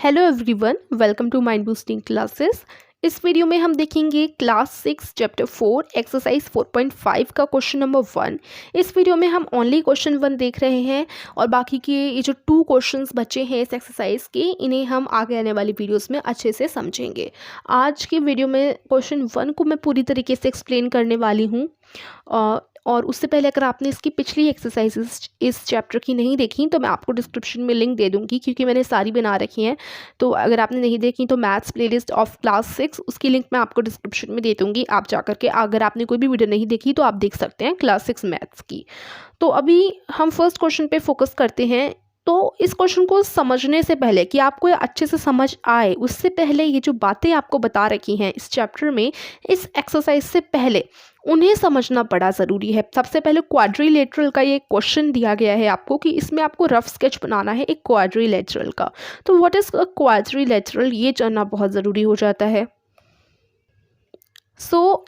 Hello everyone, welcome to mind boosting classes. इस video में हम देखेंगे क्लास 6 चैप्टर 4 एक्सरसाइज 4.5 का क्वेश्चन नंबर 1। इस वीडियो में हम ओनली क्वेश्चन 1 देख रहे हैं और बाकी के ये जो 2 क्वेश्चंस बचे हैं इस एक्सरसाइज के, इन्हें हम आगे आने वाली वीडियोस में अच्छे से समझेंगे। आज की वीडियो में क्वेश्चन 1 को मैं पूरी तरीके से एक्सप्लेन करने वाली हूँ और उससे पहले अगर आपने इसकी पिछली एक्सरसाइजेस इस चैप्टर की नहीं देखी तो मैं आपको डिस्क्रिप्शन में लिंक दे दूँगी, क्योंकि मैंने सारी बना रखी हैं। तो अगर आपने नहीं देखी तो मैथ्स प्लेलिस्ट ऑफ क्लास 6 उसकी लिंक मैं आपको डिस्क्रिप्शन में दे दूँगी। आप जा करके अगर आपने कोई भी वीडियो नहीं देखी तो आप देख सकते हैं क्लास 6 मैथ्स की। तो अभी हम फर्स्ट क्वेश्चन पे फोकस करते हैं। तो इस क्वेश्चन को समझने से पहले कि आपको ये अच्छे से समझ आए, उससे पहले ये जो बातें आपको बता रखी हैं इस चैप्टर में, इस एक्सरसाइज से पहले उन्हें समझना बड़ा ज़रूरी है। सबसे पहले क्वाड्रिलेटरल का ये क्वेश्चन दिया गया है आपको कि इसमें आपको रफ स्केच बनाना है एक क्वाड्रिलेटरल का। तो व्हाट इज़ अ क्वाड्रिलेटरल, ये जानना बहुत ज़रूरी हो जाता है।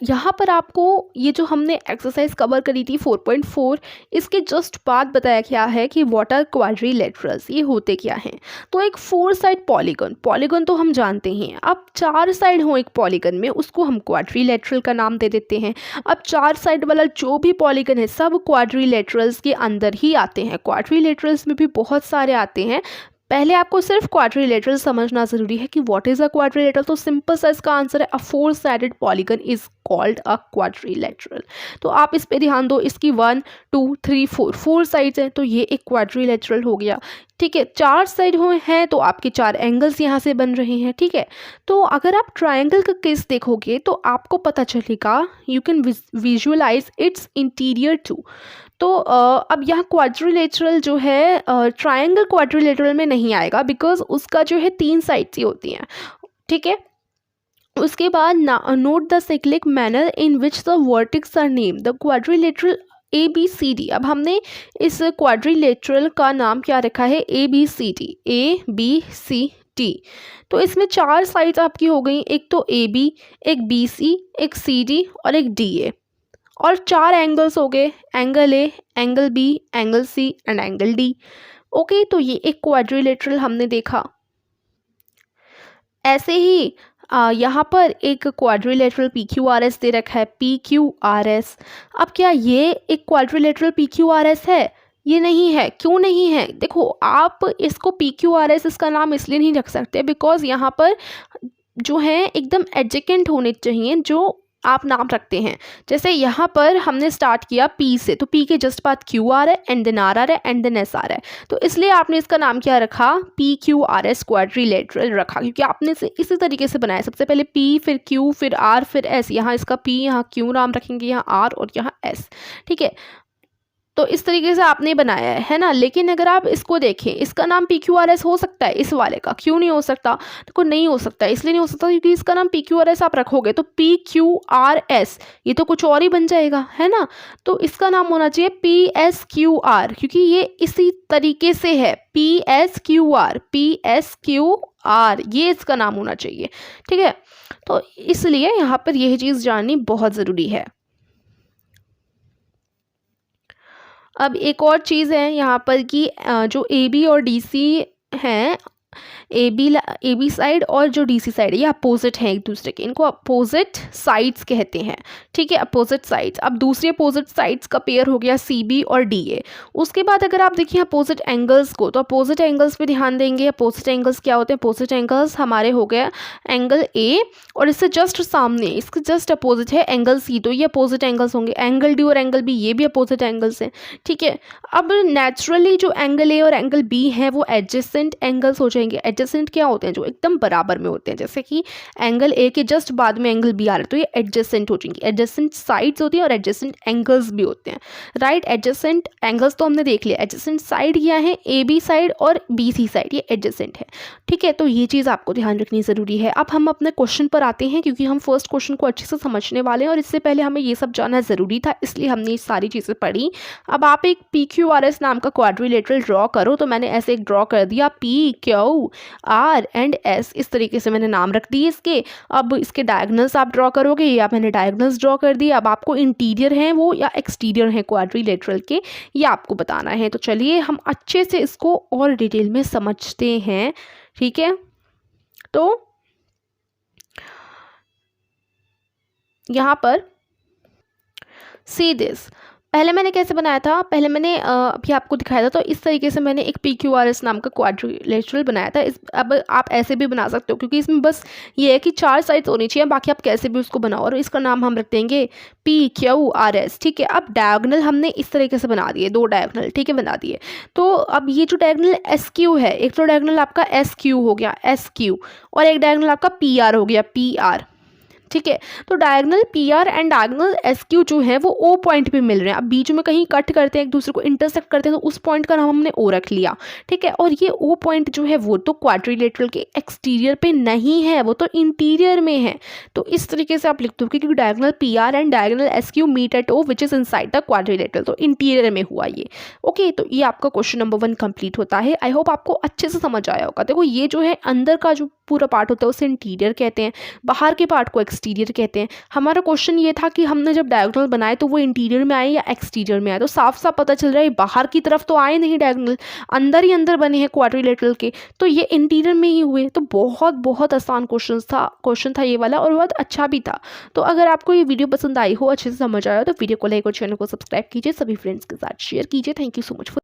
यहाँ पर आपको ये जो हमने एक्सरसाइज कवर करी थी 4.4, इसके जस्ट बाद बताया गया है कि व्हाट आर क्वाड्रिलेटरल्स, ये होते क्या हैं। तो एक 4 साइड पॉलीगन तो हम जानते हैं। अब 4 साइड हो एक पॉलीगन में, उसको हम क्वाड्रिलेटरल का नाम दे देते हैं। अब 4 साइड वाला जो भी पॉलीगन है सब क्वाड्रिलेटरल्स के अंदर ही आते हैं। क्वाड्रिलेटरल्स में भी बहुत सारे आते हैं। पहले आपको सिर्फ क्वाड्रिलेटरल समझना ज़रूरी है कि व्हाट इज़ अ क्वाड्रिलेटरल। तो सिंपल सा इसका आंसर है अ 4 sided polygon is called a quadrilateral. तो आप इस पे ध्यान दो, इसकी 1 2 3 4 साइड्स हैं, तो ये एक क्वाड्रिलेटरल हो गया। ठीक है, 4 साइड हैं तो आपके 4 एंगल्स यहाँ से बन रहे हैं। ठीक है, तो अगर आप ट्राइंगल का केस देखोगे तो आपको पता चलेगा, you can visualize its interior too. तो अब यहाँ क्वाड्रिलेटरल जो है ट्रायंगल क्वाड्रिलेटरल में नहीं आएगा, बिकॉज उसका जो है 3 साइड्स ही होती हैं। ठीक है, उसके बाद note the cyclic manner in which the vertices are name the quadrilateral ABCD। अब हमने इस क्वाड्रिलेटरल का नाम क्या रखा है, ABCD, ABCD। तो इसमें 4 साइड्स आपकी हो गई, एक तो AB, एक BC, एक CD और एक DA। और 4 एंगल्स हो गए, angle A, angle B, angle C and angle D। Okay, तो ये एक क्वाड्रिलेटरल हमने देखा। ऐसे ही यहाँ पर एक क्वाड्रिलेटरल PQRS दे रखा है, PQRS। अब क्या ये एक क्वाड्रिलेटरल PQRS है? ये नहीं है। क्यों नहीं है? देखो, आप इसको PQRS इसका नाम इसलिए नहीं रख सकते बिकॉज यहाँ पर जो है एकदम एडजेकेंट होने चाहिए जो आप नाम रखते हैं। जैसे यहाँ पर हमने स्टार्ट किया P से, तो P के जस्ट बाद Q आ रहा है एंड देन R आ रहा है एंड देन S आ रहा है। तो इसलिए आपने इसका नाम क्या रखा, PQRS क्वाड्रिलेटरल रखा, क्योंकि आपने इसी तरीके से बनाया। सबसे पहले P, फिर Q, फिर R, फिर S। यहाँ इसका P, यहाँ Q नाम रखेंगे, यहाँ R और यहाँ S। ठीक है, तो इस तरीके से आपने बनाया है ना। लेकिन अगर आप इसको देखें, इसका नाम PQRS हो सकता है इस वाले का, क्यों नहीं हो सकता? देखो, नहीं हो सकता। इसलिए नहीं हो सकता क्योंकि इसका नाम PQRS आप रखोगे तो PQRS ये तो कुछ और ही बन जाएगा, है ना। तो इसका नाम होना चाहिए PSQR, क्योंकि ये इसी तरीके से है, PSQR, PSQR, ये इसका नाम होना चाहिए। ठीक है, तो इसलिए यहाँ पर यह चीज़ जाननी बहुत ज़रूरी है। अब एक और चीज़ है यहाँ पर कि जो AB और DC हैं, AB साइड और जो DC साइड है, ये अपोजिट हैं एक दूसरे के, इनको अपोजिट साइड्स कहते हैं। ठीक है, अपोजिट साइड्स। अब दूसरी अपोजिट साइड्स का पेयर हो गया CB और DA। उसके बाद अगर आप देखिए अपोजिट एंगल्स को, तो अपोजिट एंगल्स पे ध्यान देंगे। अपोजिट एंगल्स क्या होते हैं? अपोजिट एंगल्स हमारे हो गया एंगल A और इससे जस्ट सामने, इसके जस्ट अपोजिट है एंगल C, तो ये अपोजिट एंगल्स होंगे। एंगल D और एंगल B, ये भी अपोजिट एंगल्स हैं। ठीक है, अब नेचुरली जो एंगल A और एंगल B है वो एडजेसेंट एंगल्स हो जाएंगे। एडजेसेंट क्या होते हैं? जो एकदम बराबर में होते हैं। जैसे कि एंगल A के जस्ट बाद में एंगल B आ रहा है, तो ये एडजेसेंट हो जाएंगे। एडजेसेंट साइड्स होती हैं और एडजेसेंट एंगल्स भी होते हैं, राइट। एडजेसेंट एंगल्स तो हमने देख लिया। एडजेसेंट साइड क्या है? AB साइड और BC साइड, ये एडजेसेंट है। ठीक है, तो ये चीज़ आपको ध्यान रखनी ज़रूरी है। अब हम अपने क्वेश्चन पर आते हैं, क्योंकि हम फर्स्ट क्वेश्चन को अच्छे से समझने वाले हैं और इससे पहले हमें ये सब जानना ज़रूरी था, इसलिए हमने ये सारी चीज़ें पढ़ी। अब आप एक PQRS नाम का क्वाड्रिलेटरल ड्रॉ करो, तो मैंने ऐसे एक ड्रॉ कर दिया, PQR एंड S, इस तरीके से मैंने नाम रख दिए इसके। अब इसके डायगोनल्स आप ड्रॉ करोगे, या मैंने डायगोनल्स ड्रॉ कर दिए। अब आपको इंटीरियर हैं वो या एक्सटीरियर हैं क्वाड्रिलेटरल के, ये आपको बताना है। तो चलिए हम अच्छे से इसको और डिटेल में समझते हैं। ठीक है, तो यहाँ पर सी दिस, पहले मैंने कैसे बनाया था, पहले मैंने अभी आपको दिखाया था, तो इस तरीके से मैंने एक PQRS नाम का क्वाड्रिलेटरल बनाया था। इस अब आप ऐसे भी बना सकते हो, क्योंकि इसमें बस ये है कि 4 साइड्स होनी चाहिए, बाकी आप कैसे भी उसको बनाओ, और इसका नाम हम रख देंगे PQRS, ठीक है। अब डायगोनल हमने इस तरीके से बना दिए, 2 डायगोनल, ठीक है, बना दिए। तो अब ये जो डायगोनल SQ है, एक तो डायगोनल आपका SQ हो गया, SQ, और एक डायगोनल आपका PR हो गया, PR, ठीक है। तो diagonal PR and diagonal SQ जो है वो O पॉइंट पे मिल रहे हैं। अब बीच में कहीं कट करते हैं, एक दूसरे को इंटरसेक्ट करते हैं, तो उस पॉइंट का नाम हमने O रख लिया, ठीक है। और ये O पॉइंट जो है वो तो क्वाड्रिलेटरल के एक्सटीरियर पे नहीं है, वो तो इंटीरियर में है। तो इस तरीके से आप लिख दो कि diagonal PR and diagonal SQ meet at O which is inside the quadrilateral, तो इंटीरियर में हुआ ये। ओके, तो ये आपका क्वेश्चन नंबर 1 कंप्लीट होता है। आई होप आपको अच्छे से समझ आया होगा। देखो, ये जो है अंदर का जो पूरा पार्ट होता है उसे इंटीरियर कहते हैं, बाहर के पार्ट को एक्सटीरियर कहते हैं। हमारा क्वेश्चन ये था कि हमने जब डायगोनल बनाए तो वो इंटीरियर में आए या एक्सटीरियर में आए, तो साफ साफ पता चल रहा है बाहर की तरफ तो आए नहीं डायगोनल, अंदर ही अंदर बने हैं क्वाड्रिलेटरल के, तो ये इंटीरियर में ही हुए। तो बहुत बहुत आसान क्वेश्चन था ये वाला, और बहुत अच्छा भी था। तो अगर आपको ये वीडियो पसंद आई हो, अच्छे से समझ आया हो, तो वीडियो को लाइक और चैनल को सब्सक्राइब कीजिए, सभी फ्रेंड्स के साथ शेयर कीजिए। Thank you so much for